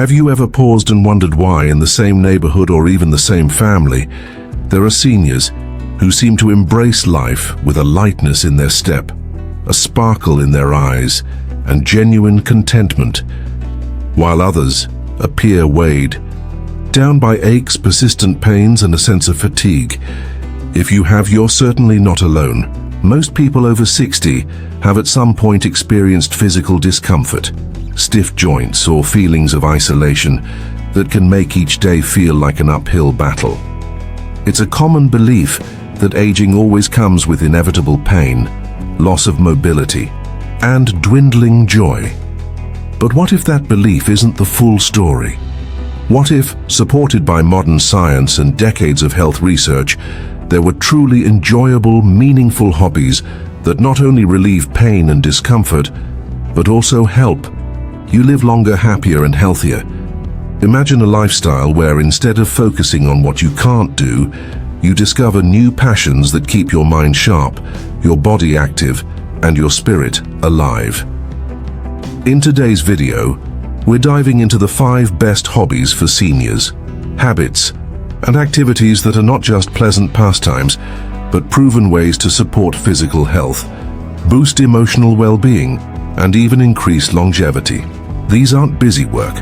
Have you ever paused and wondered why, in the same neighborhood or even the same family, there are seniors who seem to embrace life with a lightness in their step, a sparkle in their eyes, and genuine contentment, while others appear weighed down by aches, persistent pains, and a sense of fatigue? If you have, you're certainly not alone. Most people over 60 have at some point experienced physical discomfort, stiff joints, or feelings of isolation that can make each day feel like an uphill battle. It's a common belief that aging always comes with inevitable pain, loss of mobility, and dwindling joy. But what if that belief isn't the full story? What if, supported by modern science and decades of health research, there were truly enjoyable, meaningful hobbies that not only relieve pain and discomfort, but also help you live longer, happier, and healthier? Imagine a lifestyle where, instead of focusing on what you can't do, you discover new passions that keep your mind sharp, your body active, and your spirit alive. In today's video, we're diving into the 5 best hobbies for seniors, habits, and activities that are not just pleasant pastimes, but proven ways to support physical health, boost emotional well-being, and even increase longevity. These aren't busy work.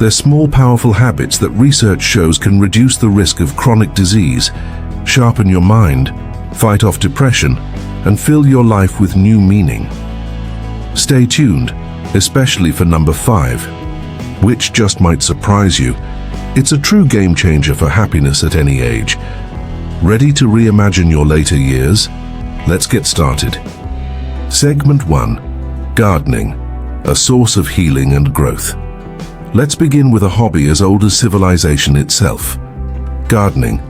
They're small, powerful habits that research shows can reduce the risk of chronic disease, sharpen your mind, fight off depression, and fill your life with new meaning. Stay tuned, especially for number 5, which just might surprise you. It's a true game changer for happiness at any age. Ready to reimagine your later years? Let's get started. Segment 1. Gardening, a source of healing and growth. Let's begin with a hobby as old as civilization itself. Gardening.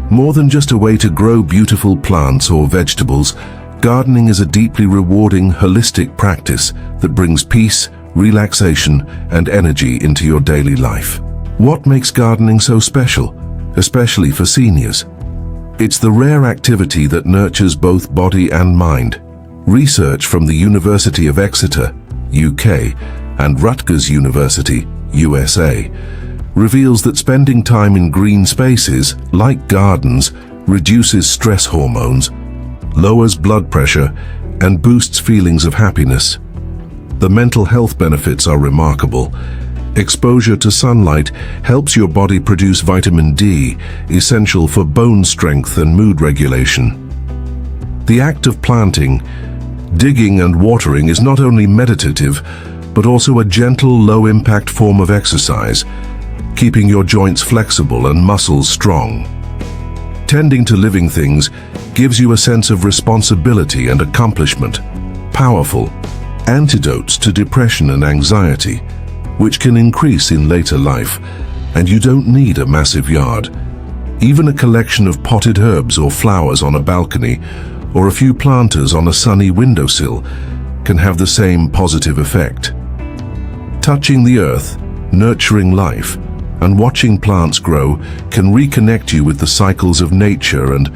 More than just a way to grow beautiful plants or vegetables, gardening is a deeply rewarding, holistic practice that brings peace, relaxation, and energy into your daily life. What makes gardening so special, especially for seniors? It's the rare activity that nurtures both body and mind. Research from the University of Exeter, UK, and Rutgers University, USA, reveals that spending time in green spaces, like gardens, reduces stress hormones, lowers blood pressure, and boosts feelings of happiness. The mental health benefits are remarkable. Exposure to sunlight helps your body produce vitamin D, essential for bone strength and mood regulation. The act of planting, digging, and watering is not only meditative, but also a gentle, low-impact form of exercise, keeping your joints flexible and muscles strong. Tending to living things gives you a sense of responsibility and accomplishment, powerful antidotes to depression and anxiety, which can increase in later life, and you don't need a massive yard. Even a collection of potted herbs or flowers on a balcony, or a few planters on a sunny windowsill, can have the same positive effect. Touching the earth, nurturing life, and watching plants grow can reconnect you with the cycles of nature and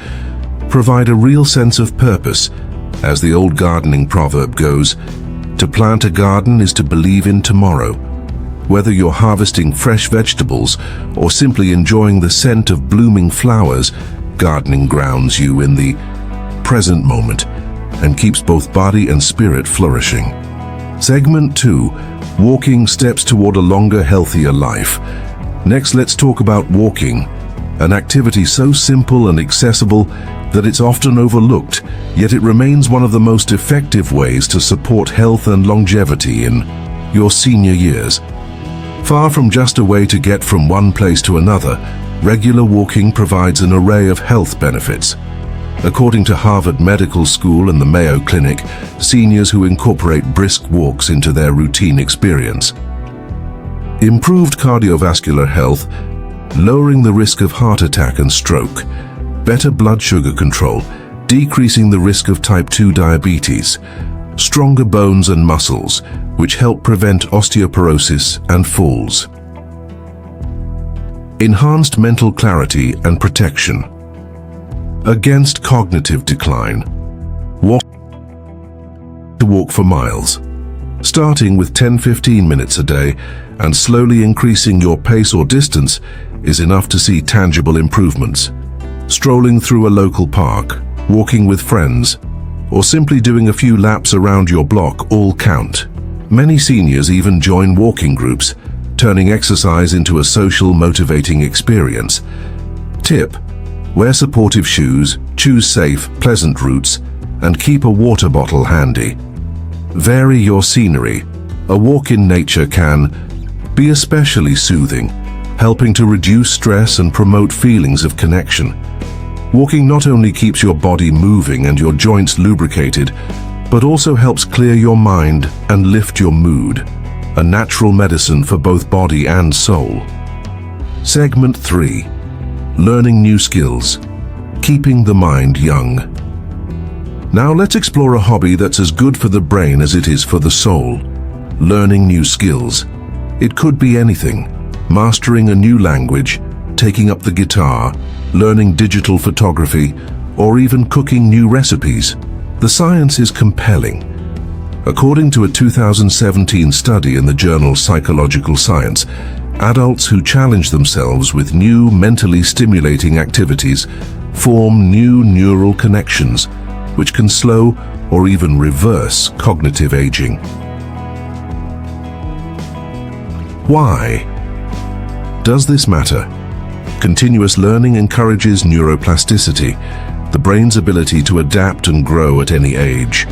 provide a real sense of purpose. As the old gardening proverb goes, to plant a garden is to believe in tomorrow. Whether you're harvesting fresh vegetables or simply enjoying the scent of blooming flowers, gardening grounds you in the present moment and keeps both body and spirit flourishing. Segment 2. Walking, steps toward a longer, healthier life. Next, let's talk about walking, an activity so simple and accessible that it's often overlooked, yet it remains one of the most effective ways to support health and longevity in your senior years. Far from just a way to get from one place to another, regular walking provides an array of health benefits. According to Harvard Medical School and the Mayo Clinic, seniors who incorporate brisk walks into their routine experience improved cardiovascular health, lowering the risk of heart attack and stroke, better blood sugar control, decreasing the risk of type 2 diabetes, stronger bones and muscles, which help prevent osteoporosis and falls. Enhanced mental clarity and protection. Against cognitive decline. To walk for miles. Starting with 10-15 minutes a day and slowly increasing your pace or distance is enough to see tangible improvements. Strolling through a local park, walking with friends, or simply doing a few laps around your block all count. Many seniors even join walking groups, turning exercise into a social, motivating experience. Tip: wear supportive shoes, choose safe, pleasant routes, and keep a water bottle handy. Vary your scenery. A walk in nature can be especially soothing, helping to reduce stress and promote feelings of connection. Walking not only keeps your body moving and your joints lubricated, but also helps clear your mind and lift your mood, a natural medicine for both body and soul. Segment 3. Learning new skills. Keeping the mind young. Now let's explore a hobby that's as good for the brain as it is for the soul. Learning new skills. It could be anything. Mastering a new language, taking up the guitar, learning digital photography, or even cooking new recipes. The science is compelling. According to a 2017 study in the journal Psychological Science, adults who challenge themselves with new mentally stimulating activities form new neural connections, which can slow or even reverse cognitive aging. Why does this matter? Continuous learning encourages neuroplasticity, the brain's ability to adapt and grow at any age.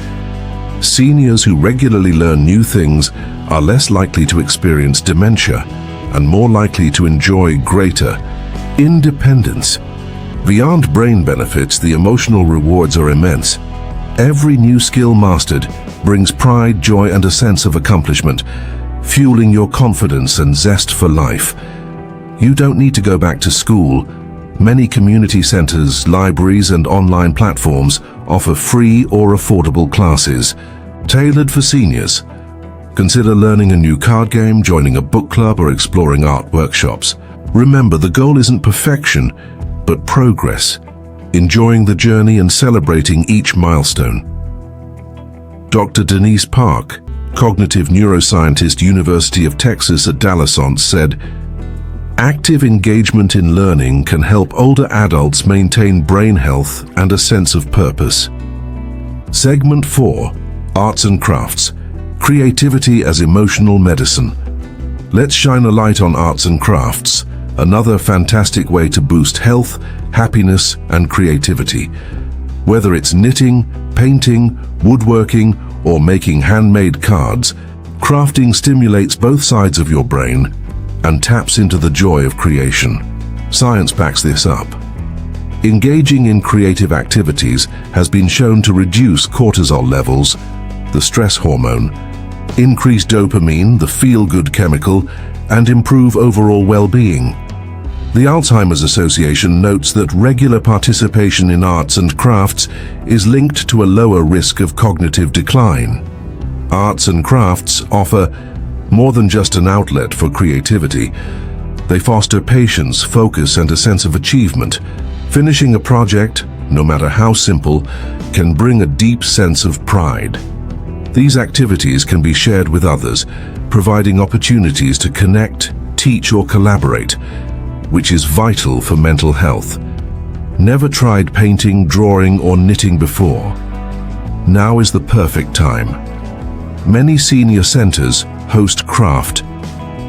Seniors who regularly learn new things are less likely to experience dementia and more likely to enjoy greater independence. Beyond brain benefits, the emotional rewards are immense. Every new skill mastered brings pride, joy, and a sense of accomplishment, fueling your confidence and zest for life. You don't need to go back to school. Many community centers, libraries, and online platforms offer free or affordable classes tailored for seniors. Consider learning a new card game, joining a book club, or exploring art workshops. Remember, the goal isn't perfection, but progress, enjoying the journey and celebrating each milestone. Dr. Denise Park, cognitive neuroscientist, University of Texas at Dallas, said, "Active engagement in learning can help older adults maintain brain health and a sense of purpose." Segment 4. Arts and crafts. Creativity as emotional medicine. Let's shine a light on arts and crafts, another fantastic way to boost health, happiness, and creativity. Whether it's knitting, painting, woodworking, or making handmade cards, crafting stimulates both sides of your brain and taps into the joy of creation. Science backs this up. Engaging in creative activities has been shown to reduce cortisol levels, the stress hormone, increase dopamine, the feel-good chemical, and improve overall well-being. The Alzheimer's Association notes that regular participation in arts and crafts is linked to a lower risk of cognitive decline. Arts and crafts offer more than just an outlet for creativity. They foster patience, focus, and a sense of achievement. Finishing a project, no matter how simple, can bring a deep sense of pride. These activities can be shared with others, providing opportunities to connect, teach, or collaborate, which is vital for mental health. Never tried painting, drawing, or knitting before? Now is the perfect time. Many senior centers host craft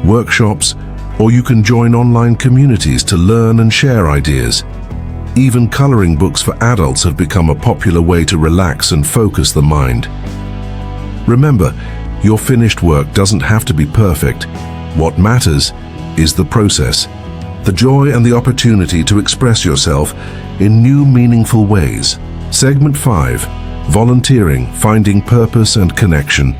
workshops, or you can join online communities to learn and share ideas. Even coloring books for adults have become a popular way to relax and focus the mind. Remember, your finished work doesn't have to be perfect. What matters is the process, the joy and the opportunity to express yourself in new, meaningful ways. Segment 5. Volunteering, finding purpose and connection.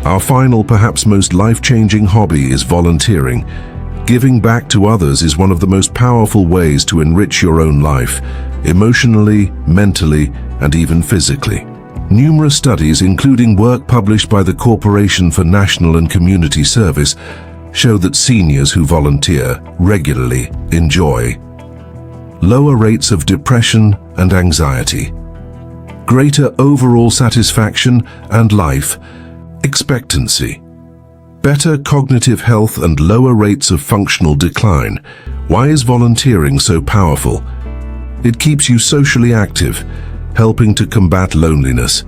Our final, perhaps most life-changing hobby is volunteering. Giving back to others is one of the most powerful ways to enrich your own life, emotionally, mentally, and even physically. Numerous studies, including work published by the Corporation for National and Community Service, show that seniors who volunteer regularly enjoy lower rates of depression and anxiety, greater overall satisfaction and life, Expectancy. Better cognitive health and lower rates of functional decline. Why is volunteering so powerful? It keeps you socially active, helping to combat loneliness,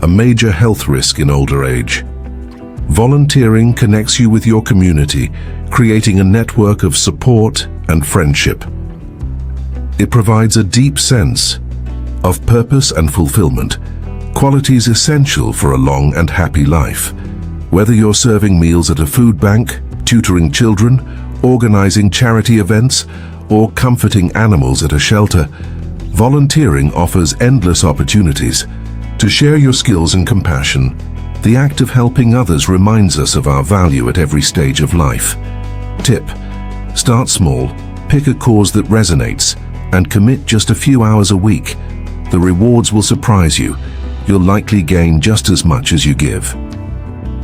a major health risk in older age. Volunteering connects you with your community, creating a network of support and friendship. It provides a deep sense of purpose and fulfillment, qualities essential for a long and happy life. Whether you're serving meals at a food bank, tutoring children, organizing charity events, or comforting animals at a shelter, volunteering offers endless opportunities to share your skills and compassion. The act of helping others reminds us of our value at every stage of life. Tip: start small, pick a cause that resonates, and commit just a few hours a week. The rewards will surprise you. You'll likely gain just as much as you give.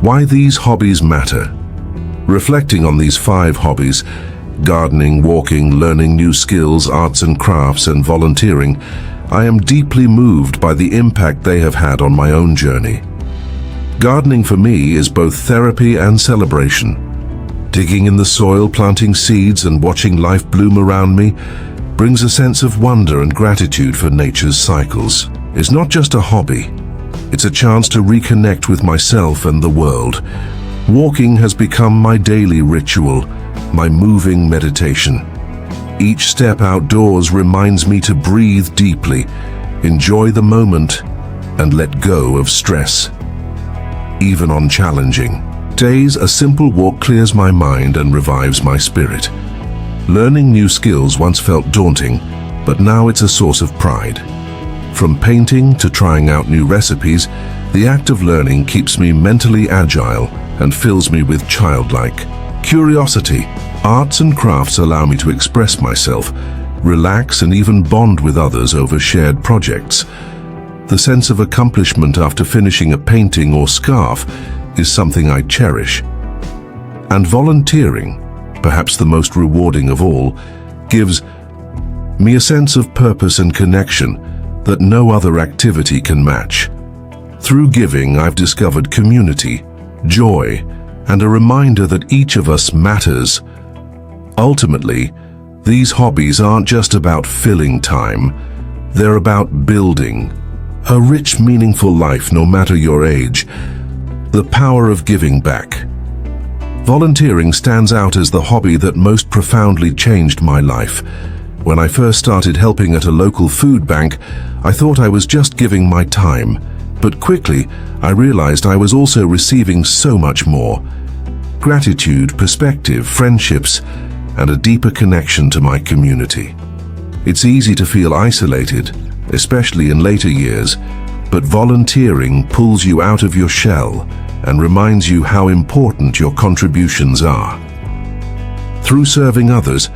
Why these hobbies matter. Reflecting on these 5 hobbies, gardening, walking, learning new skills, arts and crafts, and volunteering, I am deeply moved by the impact they have had on my own journey. Gardening for me is both therapy and celebration. Digging in the soil, planting seeds, and watching life bloom around me brings a sense of wonder and gratitude for nature's cycles. It's not just a hobby. It's a chance to reconnect with myself and the world. Walking has become my daily ritual, my moving meditation. Each step outdoors reminds me to breathe deeply, enjoy the moment, and let go of stress. Even on challenging days, a simple walk clears my mind and revives my spirit. Learning new skills once felt daunting, but now it's a source of pride. From painting to trying out new recipes, the act of learning keeps me mentally agile and fills me with childlike curiosity. Arts and crafts allow me to express myself, relax, and even bond with others over shared projects. The sense of accomplishment after finishing a painting or scarf is something I cherish. And volunteering, perhaps the most rewarding of all, gives me a sense of purpose and connection that no other activity can match. Through giving, I've discovered community, joy, and a reminder that each of us matters. Ultimately, these hobbies aren't just about filling time. They're about building a rich, meaningful life no matter your age. The power of giving back. Volunteering stands out as the hobby that most profoundly changed my life. When I first started helping at a local food bank, I thought I was just giving my time. But quickly, I realized I was also receiving so much more. Gratitude, perspective, friendships, and a deeper connection to my community. It's easy to feel isolated, especially in later years, but volunteering pulls you out of your shell and reminds you how important your contributions are. Through serving others,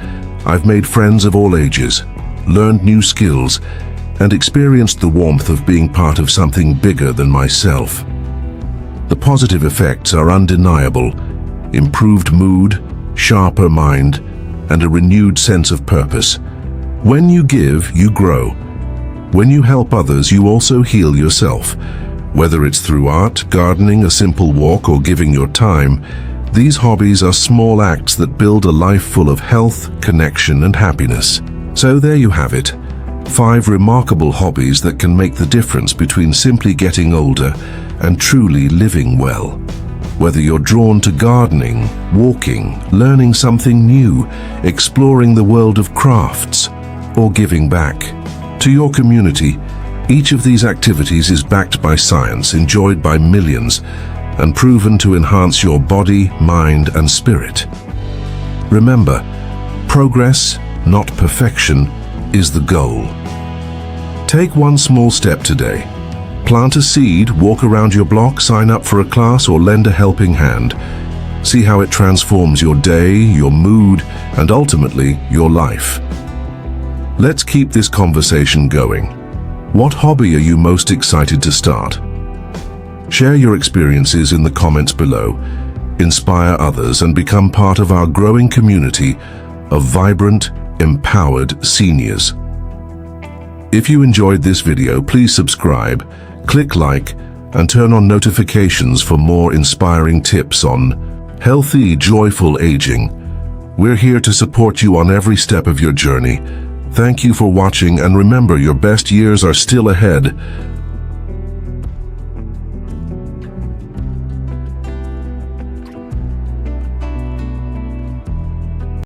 I've made friends of all ages, learned new skills, and experienced the warmth of being part of something bigger than myself. The positive effects are undeniable: improved mood, sharper mind, and a renewed sense of purpose. When you give, you grow. When you help others, you also heal yourself. Whether it's through art, gardening, a simple walk, or giving your time, these hobbies are small acts that build a life full of health, connection, and happiness. So there you have it. 5 remarkable hobbies that can make the difference between simply getting older and truly living well. Whether you're drawn to gardening, walking, learning something new, exploring the world of crafts, or giving back to your community, each of these activities is backed by science, enjoyed by millions, and proven to enhance your body, mind, and spirit. Remember, progress, not perfection, is the goal. Take one small step today. Plant a seed, walk around your block, sign up for a class, or lend a helping hand. See how it transforms your day, your mood, and ultimately, your life. Let's keep this conversation going. What hobby are you most excited to start? Share your experiences in the comments below. Inspire others and become part of our growing community of vibrant, empowered seniors. If you enjoyed this video, please subscribe, click like, and turn on notifications for more inspiring tips on healthy, joyful aging. We're here to support you on every step of your journey. Thank you for watching, and remember, your best years are still ahead.